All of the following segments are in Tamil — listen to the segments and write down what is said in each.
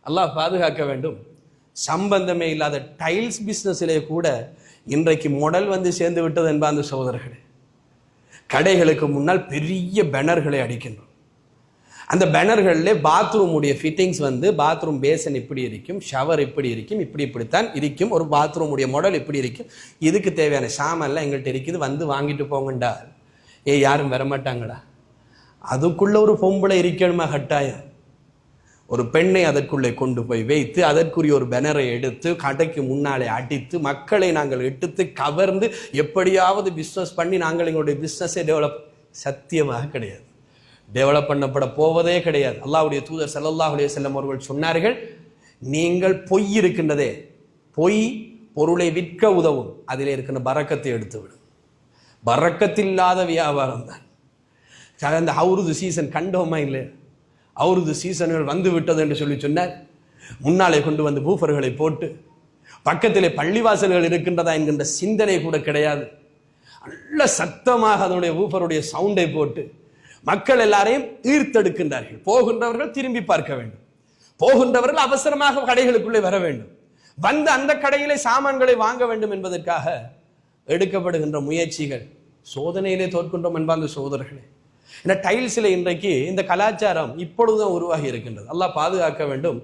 அல்லாஹ் பாதுகாக்க வேண்டும். சம்பந்தமே இல்லாத டைல்ஸ் பிஸ்னஸிலே கூட இன்றைக்கு மாடல் வந்து சேர்ந்து விட்டது என்பார்ந்த சகோதரர்களே. கடைகளுக்கு முன்னால் பெரிய பேனர்களை அடிக்கின்றோம். அந்த பேனர்களில் பாத்ரூமுடைய ஃபிட்டிங்ஸ் வந்து பாத்ரூம் பேசன் இப்படி இருக்கும், ஷவர் இப்படி இருக்கும், இப்படித்தான் இருக்கும், ஒரு பாத்ரூமுடைய மாடல் இப்படி இருக்கும், இதுக்கு தேவையான சாமான்லாம் எங்கள்கிட்ட இருக்குது, வந்து வாங்கிட்டு போங்கண்டா. யாரும் வரமாட்டாங்களா? அதுக்குள்ள ஒரு பொம்பளை இருக்கணுமா கட்டாயம்? ஒரு பெண்ணை அதற்குள்ளே கொண்டு போய் வைத்து அதற்குரிய ஒரு பேனரை எடுத்து கடைக்கு முன்னாலே அடித்து மக்களை நாங்கள் எடுத்து கவர்ந்து எப்படியாவது பிஸ்னஸ் பண்ணி நாங்கள் எங்களுடைய பிஸ்னஸை டெவலப், சத்தியமாக கிடையாது, டெவலப் பண்ணப்பட போவதே கிடையாது. அல்லாஹ்வுடைய தூதர் ஸல்லல்லாஹு அலைஹி வஸல்லம் அவர்கள் சொன்னார்கள், நீங்கள் பொய் இருக்கின்றதே, பொய் பொருளை விற்க உதவும், அதிலே இருக்கின்ற பரக்கத்தை எடுத்துவிடும். பரக்கத்தில்லாத வியாபாரம் தான். அந்த ஹவுருது சீசன் கண்டோமா இல்லை? ஹவுருது சீசன்கள் வந்து விட்டது என்று சொல்லி சொன்னார். முன்னாலே கொண்டு வந்து பூஃபர்களை போட்டு பக்கத்திலே பள்ளிவாசல்கள் இருக்கின்றதா என்கின்ற சிந்தனை கூட கிடையாது. நல்ல சத்தமாக அதனுடைய பூஃபருடைய சவுண்டை போட்டு மக்கள் எல்லாரையும் ஈர்த்தெடுக்கின்றார்கள். போகின்றவர்கள் திரும்பி பார்க்க வேண்டும், போகின்றவர்கள் அவசரமாக கடைகளுக்குள்ளே வர வேண்டும், வந்து அந்த கடையிலே சாமான்களை வாங்க வேண்டும் என்பதற்காக எடுக்கப்படுகின்ற முயற்சிகள் சோதனையிலே தோற்கின்றோம் என்பார்ந்த சகோதரர்களே. ஏன்னா டைல்ஸில் இன்றைக்கு இந்த கலாச்சாரம் இப்பொழுதுதான் உருவாகி இருக்கின்றது. அல்லாஹ் பாதுகாக்க வேண்டும்.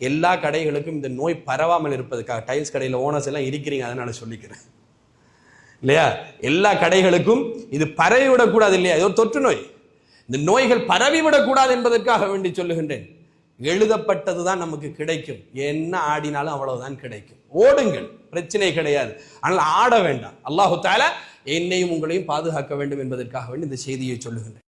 எல்லா கடைகளுக்கும் இந்த நோய் பரவாமல் இருப்பதுக்காக, டைல்ஸ் கடையில் ஓனர்ஸ் எல்லாம் இருக்கிறீங்க அதனால சொல்லிக்கிறேன் இல்லையா, எல்லா கடைகளுக்கும் இது பரவிவிடக்கூடாது இல்லையா, இது ஒரு தொற்று நோய், இந்த நோய்கள் பரவிவிடக்கூடாது என்பதற்காக வேண்டி சொல்லுகின்றேன். எழுதப்பட்டதுதான் நமக்கு கிடைக்கும், என்ன ஆடினாலும் அவ்வளவுதான் கிடைக்கும், ஓடுங்கள், பிரச்சனை கிடையாது, ஆனால் ஆட வேண்டாம். அல்லாஹு தஆலா என்னையும் உங்களையும் பாதுகாக்க வேண்டும் என்பதற்காக வேண்டி இந்த செய்தியை சொல்லுகின்றேன்.